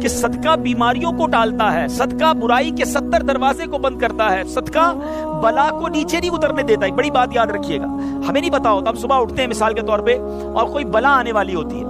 کہ صدقہ بیماریوں کو ٹالتا ہے، صدقہ برائی کے 70 دروازے کو بند کرتا ہے، صدقہ بلا کو نیچے نہیں اترنے دیتا ہے۔ بڑی بات یاد رکھیے گا، ہمیں نہیں پتا ہوتا، ہم صبح اٹھتے ہیں مثال کے طور پہ اور کوئی بلا آنے والی ہوتی ہے،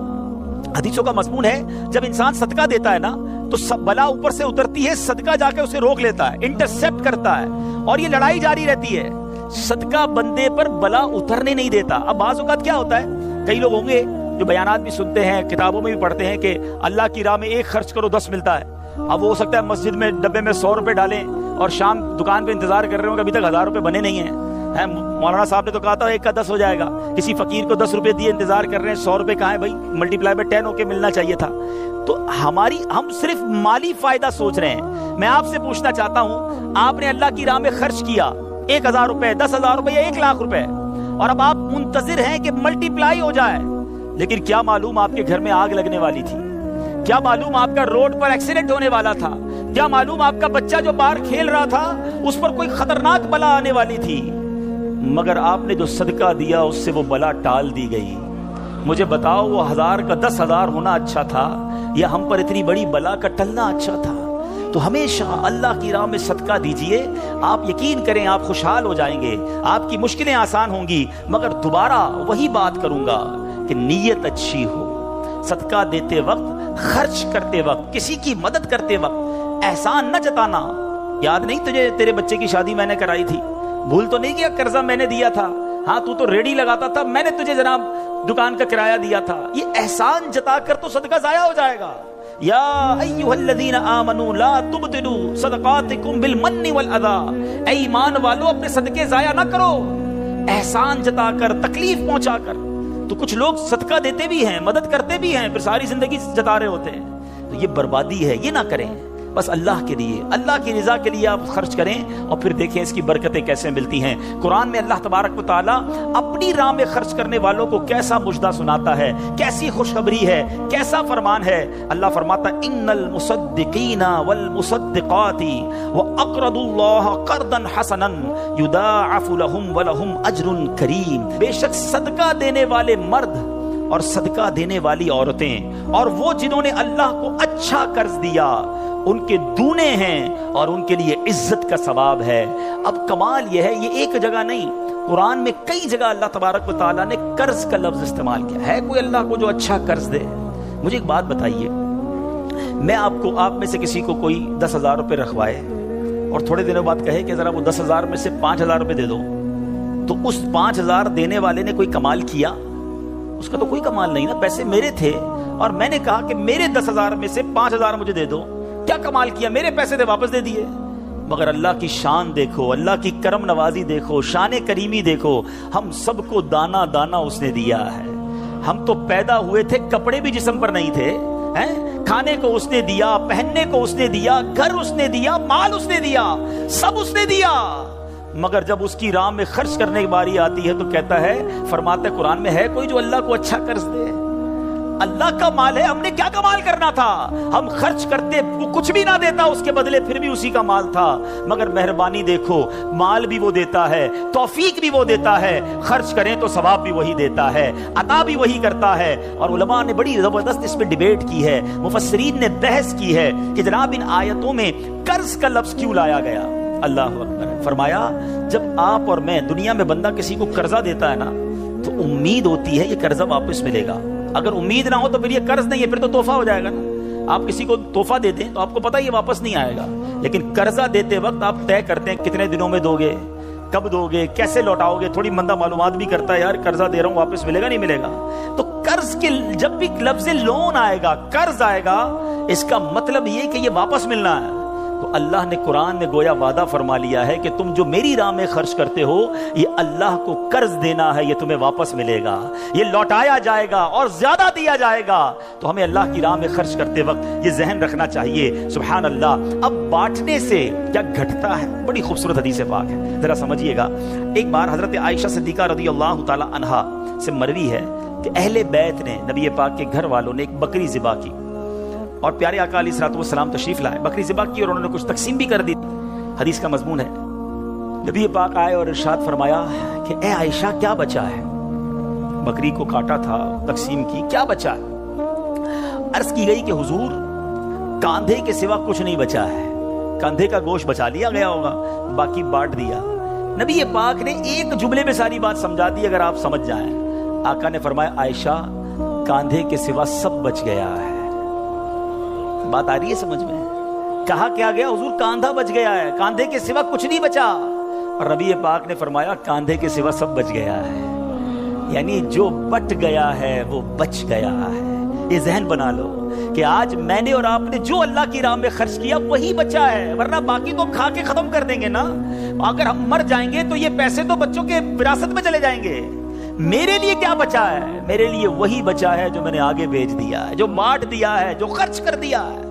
حدیثوں کا مضمون ہے جب انسان صدقہ دیتا ہے نا تو بلا اوپر سے اترتی ہے، صدقہ جا کے اسے روک لیتا ہے، انٹرسپٹ کرتا ہے، اور یہ لڑائی جاری رہتی ہے، صدقہ بندے پر بلا اترنے نہیں دیتا۔ اب بعض اوقات کیا ہوتا ہے، کئی لوگ ہوں گے جو بیانات بھی سنتے ہیں، کتابوں میں بھی پڑھتے ہیں کہ اللہ کی راہ میں 1 خرچ کرو 10 ملتا ہے۔ اب وہ ہو سکتا ہے مسجد میں ڈبے میں 100 روپے ڈالیں اور شام دکان پہ انتظار کر رہے ہوں کہ ابھی تک 1000 روپے بنے نہیں ہیں۔ مولانا صاحب نے تو کہا تھا 1 کا 10 ہو جائے گا، کسی فقیر کو 10 روپے دیے، انتظار کر رہے ہیں، 100 روپے کہاں ہے بھائی، ملٹی پلائی بائی 10 ہو کے ملنا چاہیے تھا۔ تو ہم صرف مالی فائدہ سوچ رہے ہیں۔ میں آپ سے پوچھنا چاہتا ہوں، آپ نے اللہ کی راہ میں خرچ کیا 1000 روپے، 10,000 روپے یا 1,00,000 روپے، اور اب آپ منتظر ہیں کہ ملٹی پلائی ہو جائے، لیکن کیا معلوم آپ کے گھر میں آگ لگنے والی تھی، کیا معلوم آپ کا روڈ پر ایکسیڈنٹ ہونے والا تھا، کیا معلوم آپ کا بچہ جو باہر کھیل رہا تھا اس پر کوئی خطرناک بلا آنے والی تھی، مگر آپ نے جو صدقہ دیا اس سے وہ بلا ٹال دی گئی۔ مجھے بتاؤ، وہ 1000 کا 10,000 ہونا اچھا تھا یا ہم پر اتنی بڑی بلا کا ٹلنا اچھا تھا؟ تو ہمیشہ اللہ کی راہ میں صدقہ دیجئے، آپ یقین کریں آپ خوشحال ہو جائیں گے، آپ کی مشکلیں آسان ہوں گی۔ مگر دوبارہ وہی بات کروں گا کہ نیت اچھی ہو، صدقہ دیتے وقت، خرچ کرتے وقت، کسی کی مدد کرتے وقت احسان نہ جتانا۔ یاد نہیں تجھے تیرے بچے کی شادی میں نے کرائی تھی؟ بھول تو نہیں کیا قرضہ میں نے دیا تھا؟ ہاں تو ریڈی لگاتا تھا، میں نے تجھے جناب دکان کا کرایہ دیا تھا۔ یہ احسان جتا کر تو صدقہ ضائع ہو جائے گا۔ یا ایھا الذین آمنوا لا تبطلوا صدقاتکم بالمن والاذی، اے ایمان والو اپنے صدقے ضائع نہ کرو احسان جتا کر، تکلیف پہنچا کر۔ تو کچھ لوگ صدقہ دیتے بھی ہیں، مدد کرتے بھی ہیں، پھر ساری زندگی جتا رہے ہوتے ہیں، تو یہ بربادی ہے، یہ نہ کریں۔ بس اللہ کے لیے، اللہ کی رضا کے لیے آپ خرچ کریں اور پھر دیکھیں اس کی برکتیں کیسے ملتی ہیں۔ قرآن میں اللہ تبارک و تعالیٰ اپنی راہ میں خرچ کرنے والوں کو کیسا مژدہ سناتا ہے، کیسی خوشخبری ہے، کیسا فرمان ہے۔ اللہ فرماتا ہے ان المصدقین والمصدقات واقرضوا اللہ قرضا حسنا یضاعف لهم ولهم اجر کریم، بے شک صدقہ دینے والے مرد اور صدقہ دینے والی عورتیں اور وہ جنہوں نے اللہ کو اچھا قرض دیا، ان کے دونے ہیں اور ان کے لیے عزت کا ثواب ہے۔ اب کمال یہ ہے، یہ ایک جگہ نہیں، قرآن میں کئی جگہ اللہ تبارک و تعالیٰ نے قرض کا لفظ استعمال کیا ہے۔ کوئی اللہ کو جو اچھا قرض دے؟ مجھے ایک بات بتائیے، میں آپ میں سے کسی کو کوئی 10,000 روپے رکھوائے اور تھوڑے دنوں بعد کہے کہ ذرا وہ 10,000 میں سے 5,000 روپے دے دو، تو اس 5,000 دینے والے نے کوئی کمال کیا؟ اس کا تو کوئی کمال نہیں نا، پیسے میرے تھے اور میں نے کہا کہ میرے 10,000 میں سے 5,000 مجھے دے دو، کیا کمال کیا؟ میرے پیسے دے واپس دے دیے۔ مگر اللہ کی شان دیکھو، اللہ کی کرم نوازی دیکھو، شان کریمی دیکھو، ہم سب کو دانا دانا اس نے دیا ہے۔ ہم تو پیدا ہوئے تھے، کپڑے بھی جسم پر نہیں تھے، کھانے کو اس نے دیا، پہننے کو اس نے دیا، گھر اس نے دیا، مال اس نے دیا، سب اس نے دیا، مگر جب اس کی راہ میں خرچ کرنے کی باری آتی ہے تو کہتا ہے، فرماتا ہے قرآن میں، ہے کوئی جو اللہ کو اچھا قرض دے؟ اللہ کا مال ہے، ہم نے کیا کمال کرنا تھا؟ ہم خرچ کرتے، وہ کچھ بھی نہ دیتا اس کے بدلے، پھر بھی اسی کا مال تھا۔ مگر مہربانی دیکھو، مال بھی وہ دیتا ہے، توفیق بھی وہ دیتا ہے، خرچ کریں تو ثواب بھی وہی دیتا ہے، عطا بھی وہی کرتا ہے۔ اور علماء نے بڑی زبردست اس میں ڈیبیٹ کی ہے، مفسرین نے بحث کی ہے کہ جناب ان آیتوں میں قرض کا لفظ کیوں لایا گیا؟ اللہ اکبر۔ فرمایا جب آپ اور میں، دنیا میں بندہ کسی کو قرضہ دیتا ہے نا تو امید ہوتی ہے یہ قرضہ واپس ملے گا۔ اگر امید نہ ہو تو پھر یہ قرض نہیں ہے، پھر تو تحفہ ہو جائے گا نا۔ آپ کسی کو تحفہ دے دیں تو آپ کو پتہ یہ واپس نہیں آئے گا، لیکن قرضہ دیتے وقت آپ طے کرتے ہیں کتنے دنوں میں دو گے، کب دو گے، کیسے لوٹاؤ گے، تھوڑی بندہ معلومات بھی کرتا ہے، یار قرضہ دے رہا ہوں واپس ملے گا نہیں ملے گا۔ تو قرض کے جب بھی لفظ لون آئے گا، قرض آئے گا، اس کا مطلب یہ کہ یہ واپس ملنا ہے۔ تو اللہ نے قرآن میں گویا وعدہ فرما لیا ہے کہ تم جو میری راہ میں خرچ کرتے ہو، یہ اللہ کو قرض دینا ہے، یہ تمہیں واپس ملے گا، یہ لوٹایا جائے گا اور زیادہ دیا جائے گا۔ تو ہمیں اللہ کی راہ میں خرچ کرتے وقت یہ ذہن رکھنا چاہیے۔ سبحان اللہ۔ اب بانٹنے سے کیا گھٹتا ہے؟ بڑی خوبصورت حدیث پاک ہے، ذرا سمجھیے گا۔ ایک بار حضرت عائشہ صدیقہ رضی اللہ تعالی عنہا سے مروی ہے کہ اہل بیت نے، نبی پاک کے گھر والوں نے ایک بکری ذبح کی اور پیارے آقا علیہ الصلوۃ والسلام تشریف لائے، بکری ذبح کی اور انہوں نے کچھ تقسیم بھی کر دی۔ حدیث کا مضمون ہے، نبی پاک آئے اور ارشاد فرمایا کہ اے عائشہ کیا بچا ہے؟ بکری کو کاٹا تھا، تقسیم کی، کیا بچا ہے؟ عرض کی گئی کہ حضور کاندھے کے سوا کچھ نہیں بچا ہے. کاندھے کا گوشت بچا لیا گیا ہوگا, باقی بانٹ دیا. نبی پاک نے ایک جملے میں ساری بات سمجھا دی, اگر آپ سمجھ جائیں. آقا نے فرمایا عائشہ کاندھے کے سوا سب بچ گیا ہے. بات آ رہی ہے سمجھ میں؟ کہا کیا گیا حضور؟ کاندھا بچ گیا ہے, کاندھے کے سوا کچھ نہیں بچا. اور نبی پاک نے فرمایا کاندھے کے سوا سب بچ گیا ہے. یعنی جو بٹ گیا ہے وہ بچ گیا ہے. یہ ذہن بنا لو کہ آج میں نے اور آپ نے جو اللہ کی راہ میں خرچ کیا وہی بچا ہے, ورنہ باقی تو کھا کے ختم کر دیں گے نا. اگر ہم مر جائیں گے تو یہ پیسے تو بچوں کے وراثت میں چلے جائیں گے. میرے لیے کیا بچا ہے؟ میرے لیے وہی بچا ہے جو میں نے آگے بھیج دیا ہے, جو بانٹ دیا ہے, جو خرچ کر دیا ہے.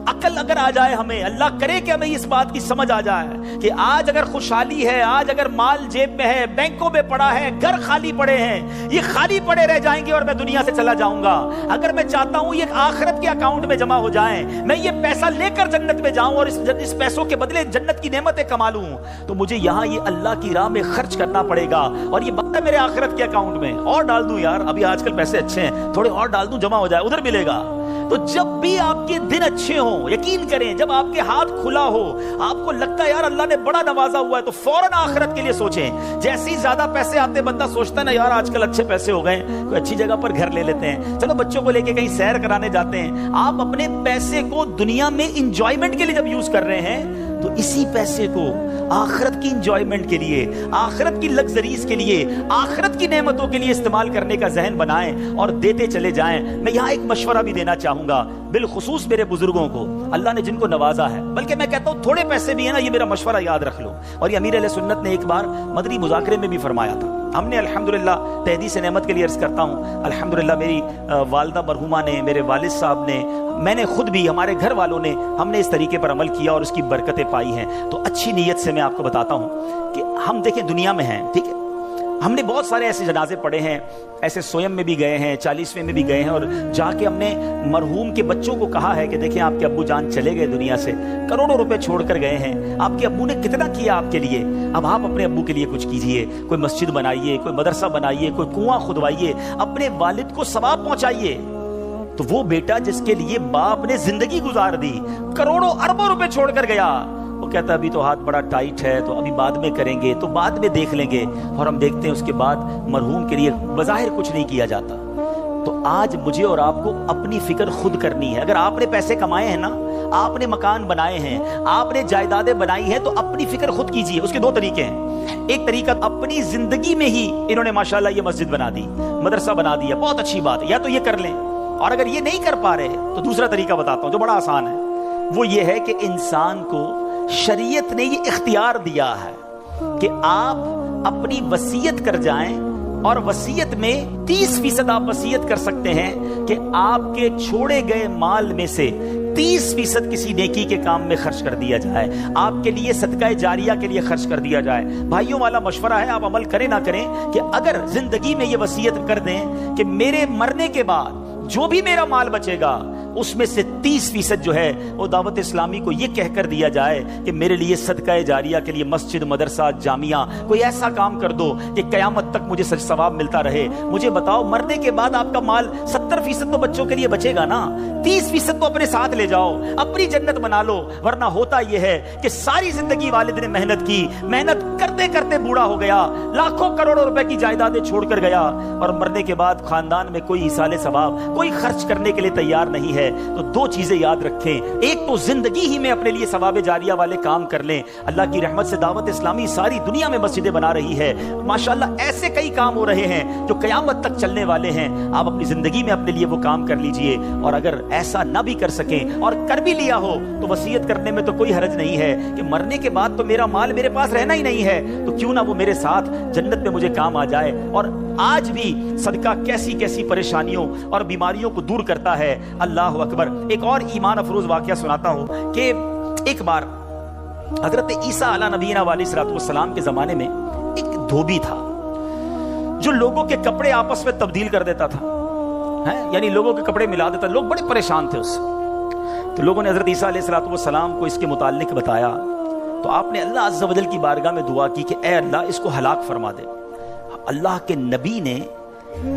عقل اگر آ جائے ہمیں, اللہ کرے کہ ہمیں اس بات کی سمجھ آ جائے کہ آج اگر خوشحالی ہے, آج اگر مال جیب میں ہے, بینکوں میں پڑا ہے, گھر خالی پڑے ہیں, یہ خالی پڑے رہ جائیں گے اور میں دنیا سے چلا جاؤں گا. اگر میں چاہتا ہوں یہ آخرت کے اکاؤنٹ میں جمع ہو جائیں, میں یہ پیسہ لے کر جنت میں جاؤں اور اس پیسوں کے بدلے جنت کی نعمتیں کما لوں, تو مجھے یہاں یہ اللہ کی راہ میں خرچ کرنا پڑے گا. اور یہ بات ہے میرے آخرت کے اکاؤنٹ میں, اور ڈال دوں یار, ابھی آج کل پیسے اچھے ہیں, تھوڑے اور ڈال دوں, جمع ہو جائے, ادھر ملے گا. تو جب بھی آپ کے دن اچھے ہوں, یقین کریں جب آپ کے ہاتھ کھلا ہو, آپ کو لگتا ہے یار اللہ نے بڑا نوازا ہوا ہے, تو فوراً آخرت کے لیے سوچیں. جیسے ہی زیادہ پیسے آتے بندہ سوچتا ہے نا یار آج کل اچھے پیسے ہو گئے, کوئی اچھی جگہ پر گھر لے لیتے ہیں, چلو بچوں کو لے کے کہیں سیر کرانے جاتے ہیں. آپ اپنے پیسے کو دنیا میں انجوائمنٹ کے لیے جب یوز کر رہے ہیں تو اسی پیسے کو آخرت کی انجوائمنٹ کے لیے, آخرت کی لگزریز کے لیے, آخرت کی نعمتوں کے لیے استعمال کرنے کا ذہن بنائیں اور دیتے چلے جائیں. میں یہاں ایک مشورہ بھی دینا چاہوں گا بالخصوص میرے بزرگوں کو, اللہ نے جن کو نوازا ہے, بلکہ میں کہتا ہوں تھوڑے پیسے بھی ہیں نا, یہ میرا مشورہ یاد رکھ لو. اور یہ امیر علیہ سنت نے ایک بار مدنی مذاکرے میں بھی فرمایا تھا. ہم نے الحمدللہ تحدیث نعمت کے لیے عرض کرتا ہوں, الحمدللہ میری والدہ مرحومہ نے, میرے والد صاحب نے, میں نے خود بھی, ہمارے گھر والوں نے, ہم نے اس طریقے پر عمل کیا اور اس کی برکتیں پائی ہیں. تو اچھی نیت سے میں آپ کو بتاتا ہوں کہ ہم دیکھیں دنیا میں ہیں, ٹھیک ہے, ہم نے بہت سارے ایسے جنازے پڑھے ہیں, ایسے سویم میں بھی گئے ہیں, 40ویں میں بھی گئے ہیں, اور جا کے ہم نے مرحوم کے بچوں کو کہا ہے کہ دیکھیں آپ کے ابو جان چلے گئے دنیا سے, کروڑوں روپے چھوڑ کر گئے ہیں, آپ کے ابو نے کتنا کیا آپ کے لیے, اب آپ اپنے ابو کے لیے کچھ کیجئے, کوئی مسجد بنائیے, کوئی مدرسہ بنائیے, کوئی کنواں کھدوائیے, اپنے والد کو ثواب پہنچائیے. تو وہ بیٹا جس کے لیے باپ نے زندگی گزار دی, کروڑوں اربوں روپے چھوڑ کر گیا, وہ کہتا ہے ابھی تو ہاتھ بڑا ٹائٹ ہے, تو ابھی بعد میں کریں گے, تو بعد میں دیکھ لیں گے, اور ہم دیکھتے ہیں اس کے بعد مرحوم کے لیے بظاہر کچھ نہیں کیا جاتا. تو آج مجھے اور آپ کو اپنی فکر خود کرنی ہے. اگر آپ نے پیسے کمائے ہیں نا, آپ نے مکان بنائے ہیں, آپ نے جائیدادیں بنائی ہیں, تو اپنی فکر خود کیجئے. اس کے دو طریقے ہیں. ایک طریقہ اپنی زندگی میں ہی انہوں نے ماشاءاللہ یہ مسجد بنا دی, مدرسہ بنا دیا, بہت اچھی بات ہے, یا تو یہ کر لیں. اور اگر یہ نہیں کر پا رہے تو دوسرا طریقہ بتاتا ہوں جو بڑا آسان ہے. وہ یہ ہے کہ انسان کو شریعت نے یہ اختیار دیا ہے کہ آپ اپنی وصیت کر جائیں, اور وصیت میں 30% آپ وصیت کر سکتے ہیں کہ آپ کے چھوڑے گئے مال میں سے 30% کسی نیکی کے کام میں خرچ کر دیا جائے, آپ کے لیے صدقہ جاریہ کے لیے خرچ کر دیا جائے. بھائیوں والا مشورہ ہے, آپ عمل کریں نہ کریں, کہ اگر زندگی میں یہ وصیت کر دیں کہ میرے مرنے کے بعد جو بھی میرا مال بچے گا اس میں سے 30% جو ہے وہ دعوت اسلامی کو یہ کہہ کر دیا جائے کہ میرے لیے صدقہ جاریہ کے لیے مسجد, مدرسہ, جامعہ, کوئی ایسا کام کر دو کہ قیامت تک مجھے ثواب ملتا رہے. مجھے بتاؤ مرنے کے بعد آپ کا مال 70% تو بچوں کے لیے بچے گا نا, 30% تو اپنے ساتھ لے جاؤ, اپنی جنت بنا لو. ورنہ ہوتا یہ ہے کہ ساری زندگی والد نے محنت کی, محنت کرتے کرتے بوڑھا ہو گیا, لاکھوں کروڑوں روپے کی جائیدادیں چھوڑ کر گیا, اور مرنے کے بعد خاندان میں کوئی ایصال ثواب, کوئی خرچ کرنے کے لیے تیار نہیں ہے. تو دو چیزیں یاد رکھیں, ایک تو زندگی ہی میں اپنے لیے ثواب جاریہ والے کام کر لیں. اللہ کی رحمت سے دعوت اسلامی ساری دنیا میں مسجدیں بنا رہی ہے, ماشاءاللہ ایسے کئی کام ہو رہے ہیں جو قیامت تک چلنے والے ہیں. آپ اپنی زندگی میں اپنے لیے وہ کام کر لیجئے. اور اگر ایسا نہ بھی کر سکیں اور کر بھی لیا ہو تو وصیت کرنے میں تو کوئی حرج نہیں ہے کہ مرنے کے بعد تو میرا مال میرے پاس رہنا ہی نہیں ہے, تو کیوں نہ وہ میرے ساتھ جنت میں مجھے کام آ جائے. اور آج بھی صدقہ کیسی کیسی پریشانیوں اور بیماریوں کو دور کرتا ہے. اللہ اکبر. ایک اور ایمان افروز واقعہ سناتا ہوں کہ ایک بار حضرت عیسیٰ علیہ نبینا علیہ السلام کے زمانے میں ایک دھوبی تھا جو لوگوں کے کپڑے آپس میں تبدیل کر دیتا تھا, یعنی لوگوں کے کپڑے ملا دیتا. لوگ بڑے پریشان تھے اس سے. تو لوگوں نے حضرت عیسیٰ علیہ السلام کو اس کے متعلق بتایا, تو آپ نے اللہ عز و جل کی بارگاہ میں دعا کی کہ اے اللہ اس کو ہلاک فرما دے. اللہ کے نبی نے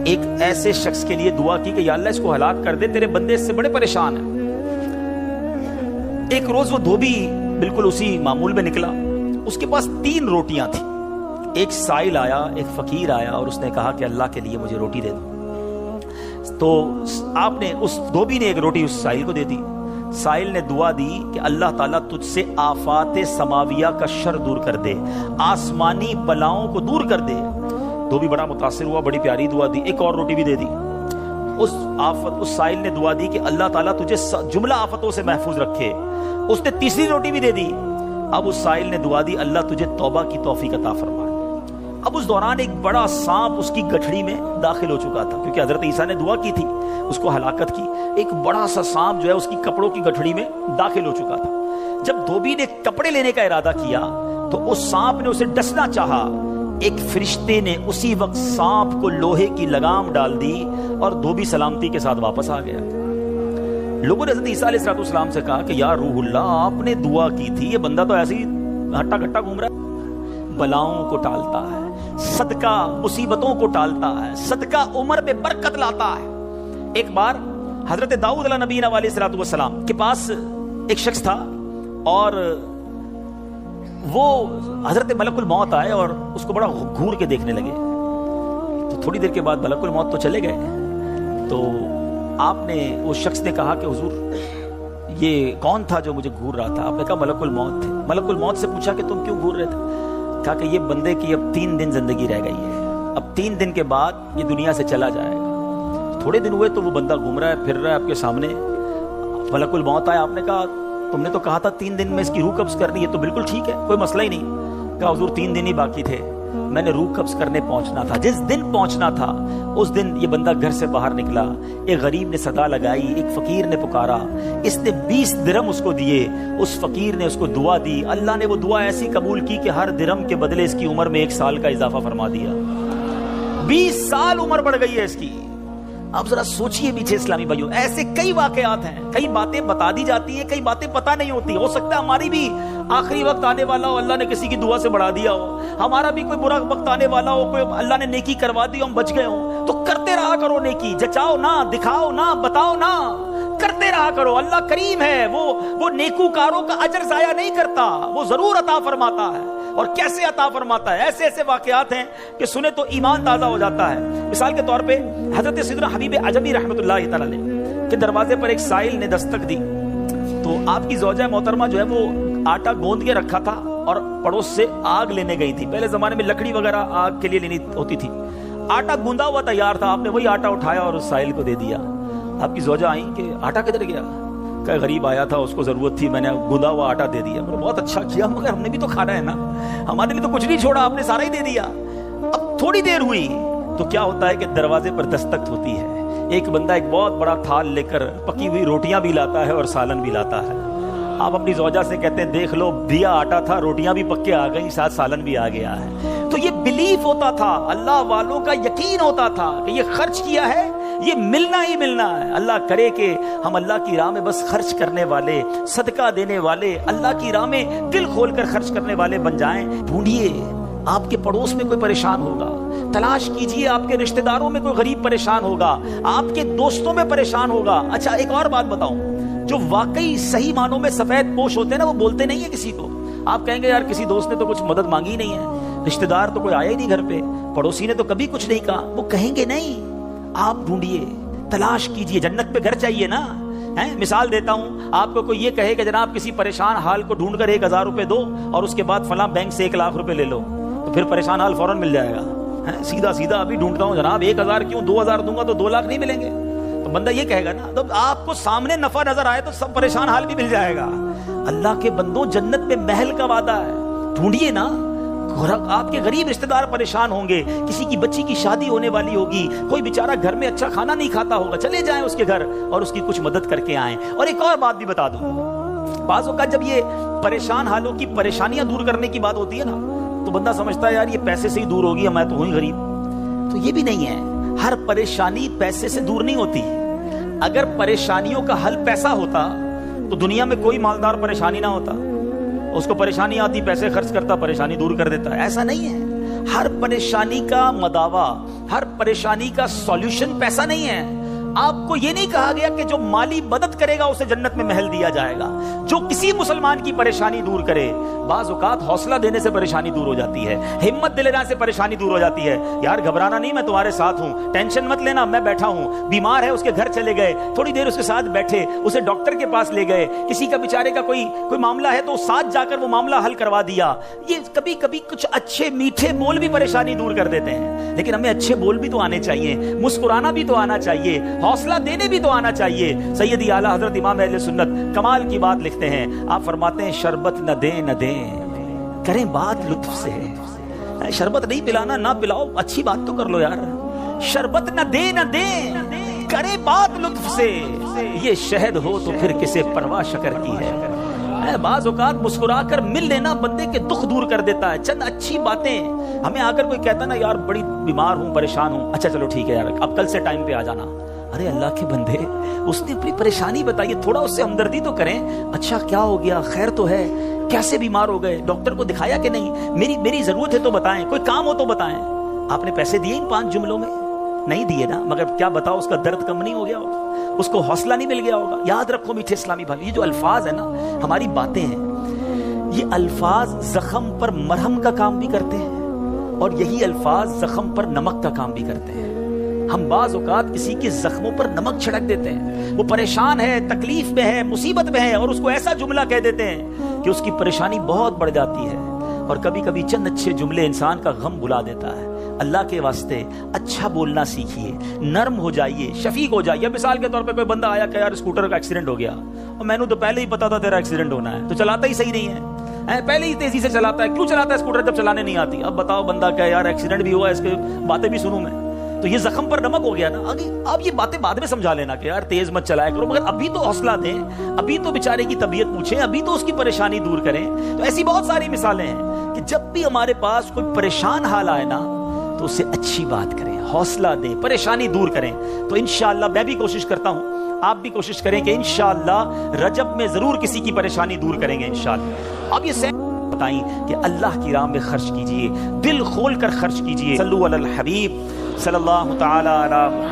ایک ایسے شخص کے لیے دعا کی کہ یا اللہ اس کو ہلاک کر دے, تیرے بندے اس سے بڑے پریشان ہیں. ایک روز وہ دھوبی بالکل اسی معمول میں نکلا، اس کے پاس 3 روٹیاں تھیں. ایک سائل آیا، ایک فقیر آیا اور اس نے کہا کہ اللہ کے لیے مجھے روٹی دے دو. تو آپ نے اس دھوبی نے ایک روٹی اس سائل کو دے دی. سائل نے دعا دی کہ اللہ تعالیٰ تجھ سے آفات سماویہ کا شر دور کر دے، آسمانی بلاؤں کو دور کر دے. دھوبی بڑا متاثر ہوا، بڑی پیاری دعا دی، ایک اور روٹی بھی دے دی. اس سائل نے دعا دی کہ اللہ تعالیٰ تجھے جملہ آفتوں سے محفوظ رکھے. اس نے تیسری روٹی بھی دے دی. اب اس سائل نے دعا دی اللہ تجھے توبہ کی توفیق عطا فرمائے. اب اس دوران ایک بڑا سانپ اس کی گٹھڑی میں داخل ہو چکا تھا، کیونکہ حضرت عیسیٰ نے دعا کی تھی اس کو ہلاکت کی. ایک بڑا سا سانپ جو ہے اس کی کپڑوں کی گٹھڑی میں داخل ہو چکا تھا. جب دھوبی نے کپڑے لینے کا ارادہ کیا تو اس سانپ نے اسے ڈسنا چاہا. ایک فرشتے نے اسی وقت سانپ کو لوہے کی لگام ڈال دی اور دھوبی سلامتی کے ساتھ واپس آ گیا. لوگوں نے حضرت عیسیٰ علیہ السلام سے کہا کہ یا روح اللہ، آپ نے دعا کی تھی، یہ بندہ تو ایسے ہی ہٹا گھٹا گھوم رہا ہے. بلاؤں کو ٹالتا ہے، صدقہ مصیبتوں کو ٹالتا ہے، صدقہ عمر میں برکت لاتا ہے. ایک بار حضرت داؤد علیہ نبینا علیہ السلام کے پاس ایک شخص تھا اور وہ حضرت ملک الموت آئے اور اس کو بڑا گھور کے دیکھنے لگے. تو تھوڑی دیر کے بعد ملک الموت تو چلے گئے. تو آپ نے اس شخص نے کہا کہ حضور یہ کون تھا جو مجھے گھور رہا تھا؟ آپ نے کہا ملک الموت تھے. ملک الموت سے پوچھا کہ تم کیوں گھور رہے تھے؟ کہا کہ یہ بندے کی اب 3 دن زندگی رہ گئی ہے، اب 3 دن کے بعد یہ دنیا سے چلا جائے گا. تھوڑے دن ہوئے تو وہ بندہ گھوم رہا ہے، پھر رہا ہے آپ کے سامنے. ملک الموت آیا، آپ نے کہا تم نے تو کہا تھا 3 دن میں اس کی روح قبض کرنی ہے، تو بالکل ٹھیک ہے، کوئی مسئلہ ہی نہیں. کہا حضور 3 دن ہی باقی تھے، میں نے روح قبض کرنے پہنچنا تھا. جس دن پہنچنا تھا اس دن یہ بندہ گھر سے باہر نکلا. ایک غریب نے صدا لگائی، ایک فقیر نے پکارا، اس نے 20 درہم اس کو دیے. اس فقیر نے اس کو دعا دی، اللہ نے وہ دعا ایسی قبول کی کہ ہر درہم کے بدلے اس کی عمر میں 1 سال کا اضافہ فرما دیا. 20 سال عمر بڑھ گئی ہے اس کی. اب ذرا سوچئے پیچھے اسلامی بھائیوں، ایسے کئی واقعات ہیں. کئی باتیں بتا دی جاتی ہیں، کئی باتیں پتہ نہیں ہوتی. ہو سکتا ہے ہماری بھی آخری وقت آنے والا ہو، اللہ نے کسی کی دعا سے بڑھا دیا ہو. ہمارا بھی کوئی برا وقت آنے والا ہو، کوئی اللہ نے نیکی کروا دی، ہم بچ گئے ہوں. تو کرتے رہا کرو نیکی، جچاؤ نہ، دکھاؤ نہ، بتاؤ نہ، کرتے رہا کرو. اللہ کریم ہے، وہ نیکوکاروں کا اجر ضائع نہیں کرتا، وہ ضرور عطا فرماتا ہے. اور کیسے عطا فرماتا ہے؟ ایسے ایسے واقعات ہیں کہ سنے تو ایمان تازہ ہو جاتا ہے. مثال کے طور پہ حضرت سیدنا حبیب عجمی رحمۃ اللہ تعالی علیہ کے دروازے پر ایک سائل نے دستک دی. تو آپ کی زوجہ محترمہ جو ہے وہ آٹا گوندھ کے رکھا تھا اور پڑوس سے آگ لینے گئی تھی. پہلے زمانے میں لکڑی وغیرہ آگ کے لیے لینی ہوتی تھی. آٹا گوندا ہوا تیار تھا، آپ نے وہی آٹا اٹھایا اور اس سائل کو دے دیا. آپ کی زوجہ آئیں کہ آٹا کدھر گیا؟ کہ غریب آیا تھا، اس کو ضرورت تھی، میں نے گوندا ہوا آٹا دے دیا. بہت اچھا کیا، مگر ہم نے بھی تو کھانا ہے نا، ہمارے لیے تو کچھ نہیں چھوڑا، آپ نے سارا ہی دے دیا. اب تھوڑی دیر ہوئی تو کیا ہوتا ہے کہ دروازے پر دستک ہوتی ہے. ایک بندہ ایک بہت بڑا تھال لے کر پکی ہوئی روٹیاں بھی لاتا ہے اور سالن بھی لاتا ہے. آپ اپنی زوجہ سے کہتے ہیں دیکھ لو، دیا آٹا تھا، روٹیاں بھی پکے آ گئی، ساتھ سالن بھی آ گیا ہے. تو یہ بلیف ہوتا تھا، اللہ والوں کا یقین ہوتا تھا کہ یہ خرچ کیا ہے، یہ ملنا ہی ملنا ہے. اللہ کرے کہ ہم اللہ کی راہ میں بس خرچ کرنے والے، صدقہ دینے والے، اللہ کی راہ میں دل کھول کر خرچ کرنے والے بن جائیں. ڈھونڈیے آپ کے پڑوس میں کوئی پریشان ہوگا، تلاش کیجئے آپ کے رشتہ داروں میں کوئی غریب پریشان ہوگا، آپ کے دوستوں میں پریشان ہوگا. اچھا ایک اور بات بتاؤں، جو واقعی صحیح معنوں میں سفید پوش ہوتے ہیں نا، وہ بولتے نہیں ہیں کسی کو. آپ کہیں گے یار کسی دوست نے تو کچھ مدد مانگی نہیں ہے، رشتہ دار تو کوئی آیا ہی نہیں گھر پہ، پڑوسی نے تو کبھی کچھ نہیں کہا. وہ کہیں گے نہیں. آپ ڈھونڈیے، تلاش کیجئے. جنت پہ گھر چاہیے نا. مثال دیتا ہوں، آپ کو کوئی یہ کہے کہ جناب کسی پریشان حال کو ڈھونڈ کر 1000 روپے دو اور اس کے بعد فلاں بینک سے 1 لاکھ روپے لے لو، تو پھر پریشان حال فوراً مل جائے گا. سیدھا سیدھا ابھی ڈھونڈتا ہوں جناب 1000 کیوں، 2000 دوں گا تو 2 لاکھ نہیں ملیں گے. تو بندہ یہ کہے گا نا. تو آپ کو سامنے نفع نظر آئے تو سب پریشان حال بھی مل جائے گا. اللہ کے بندوں، جنت میں محل کا وعدہ ہے، ڈھونڈیے نا. آپ کے غریب رشتہ دار پریشان ہوں گے، کسی کی بچی کی شادی ہونے والی ہوگی، کوئی بیچارہ گھر میں اچھا کھانا نہیں کھاتا ہوگا، چلے جائیں اس کے گھر اور اس کی کچھ مدد کر کے آئیں. اور ایک اور بات بھی بتا دوں، بعض اوقات جب یہ پریشان حالوں کی پریشانیاں دور کرنے کی بات ہوتی ہے نا، تو بندہ سمجھتا ہے یار یہ پیسے سے ہی دور ہوگی، میں تو ہوں ہی غریب. تو یہ بھی نہیں ہے. ہر پریشانی پیسے سے دور نہیں ہوتی. اگر پریشانیوں کا حل پیسہ ہوتا تو دنیا میں کوئی مالدار پریشانی نہ ہوتا. اس کو پریشانی آتی، پیسے خرچ کرتا، پریشانی دور کر دیتا. ایسا نہیں ہے. ہر پریشانی کا مداوا، ہر پریشانی کا سولوشن پیسہ نہیں ہے. آپ کو یہ نہیں کہا گیا کہ جو مالی مدد کرے گا اسے جنت میں محل دیا جائے گا. جو کسی مسلمان کی پریشانی دور کرے، بعض اوقات حوصلہ دینے سے پریشانی دور ہو جاتی ہے، ہمت دلانے سے پریشانی دور ہو جاتی ہے. یار گھبرانا نہیں، میں تمہارے ساتھ ہوں، ٹینشن مت لینا، میں بیٹھا ہوں. بیمار ہے، اس کے گھر چلے گئے، تھوڑی دیر اس کے ساتھ بیٹھے، اسے ڈاکٹر کے پاس لے گئے. کسی کا بیچارے کا کوئی معاملہ ہے تو ساتھ جا کر وہ معاملہ حل کروا دیا. یہ کبھی کبھی کچھ اچھے میٹھے بول بھی پریشانی دور کر دیتے ہیں. لیکن ہمیں اچھے بول بھی تو آنے چاہیے، مسکرانا بھی تو آنا چاہیے، حوصلہ دینے بھی تو آنا چاہیے. سیدی اعلیٰ حضرت امام اہل سنت کمال کی بات لکھتے ہیں. آپ فرماتے ہیں شربت نہ دیں نہ دیں، کریں بات لطف سے. شربت نہیں پلانا، نہ پلاؤ، اچھی بات تو کر لو یار. شربت نہ دیں نہ دیں، کریں بات لطف سے. یہ شہد ہو تو پھر کسے پرواہ شکر کی ہے. بعض اوقات مسکرا کر مل لینا بندے کے دکھ دور کر دیتا ہے. چند اچھی باتیں. ہمیں آ کر کوئی کہتا نا یار بڑی بیمار ہوں، پریشان ہوں، اچھا چلو ٹھیک ہے یار اب کل سے ٹائم پہ آ جانا. ارے اللہ کے بندے، اس نے اپنی پریشانی بتائی، تھوڑا اس سے ہمدردی تو کریں. اچھا کیا ہو گیا، خیر تو ہے، کیسے بیمار ہو گئے، ڈاکٹر کو دکھایا کہ نہیں، میری ضرورت ہے تو بتائیں، کوئی کام ہو تو بتائیں. آپ نے پیسے دیے ان 5 جملوں میں؟ نہیں دیے نا، مگر کیا بتاؤ اس کا درد کم نہیں ہو گیا ہوگا، اس کو حوصلہ نہیں مل گیا ہوگا. یاد رکھو میٹھے اسلامی بھائی، یہ جو الفاظ ہیں نا، ہماری باتیں ہیں، یہ الفاظ زخم پر مرہم کا کام بھی کرتے ہیں اور یہی الفاظ زخم پر نمک کا کام بھی کرتے ہیں. ہم بعض اوقات کسی کے زخموں پر نمک چھڑک دیتے ہیں. وہ پریشان ہے، تکلیف میں ہے، مصیبت میں ہے، اور اس کو ایسا جملہ کہہ دیتے ہیں کہ اس کی پریشانی بہت بڑھ جاتی ہے. اور کبھی کبھی چند اچھے جملے انسان کا غم بھلا دیتا ہے. اللہ کے واسطے اچھا بولنا سیکھیے، نرم ہو جائیے، شفیق ہو جائیے. مثال کے طور پہ کوئی بندہ آیا کہ یار اسکوٹر کا ایکسیڈنٹ ہو گیا، اور میں نے تو پہلے ہی پتا تھا تیرا ایکسیڈنٹ ہونا ہے، تو چلاتا ہی صحیح نہیں ہے، پہلے ہی تیزی سے چلاتا ہے. کیوں چلاتا ہے اسکوٹر جب چلانے نہیں آتی؟ اب بتاؤ بندہ کہ یار ایکسیڈنٹ بھی ہوا ہے، اس کے باتیں بھی سنوں میں، تو یہ زخم پر نمک ہو گیا نا. آپ یہ باتیں بعد میں سمجھا لینا کہ یار تیز مت چلایا کرو، مگر ابھی تو حوصلہ دیں، ابھی تو بیچارے کی طبیعت پوچھیں، ابھی تو اس کی پریشانی دور کریں. تو ایسی بہت ساری مثالیں ہیں کہ جب بھی ہمارے پاس کوئی پریشان حال آئے نا تو اسے اچھی بات کریں، حوصلہ دیں، پریشانی دور کریں. تو انشاءاللہ میں بھی کوشش کرتا ہوں، آپ بھی کوشش کریں کہ انشاءاللہ رجب میں ضرور کسی کی پریشانی دور کریں گے انشاءاللہ. اب یہ بتائیں کہ اللہ کی راہ میں خرچ کیجئے، دل کھول کر خرچ کیجئے. صلو علی الحبیب صلی اللہ تعالی علی محمد.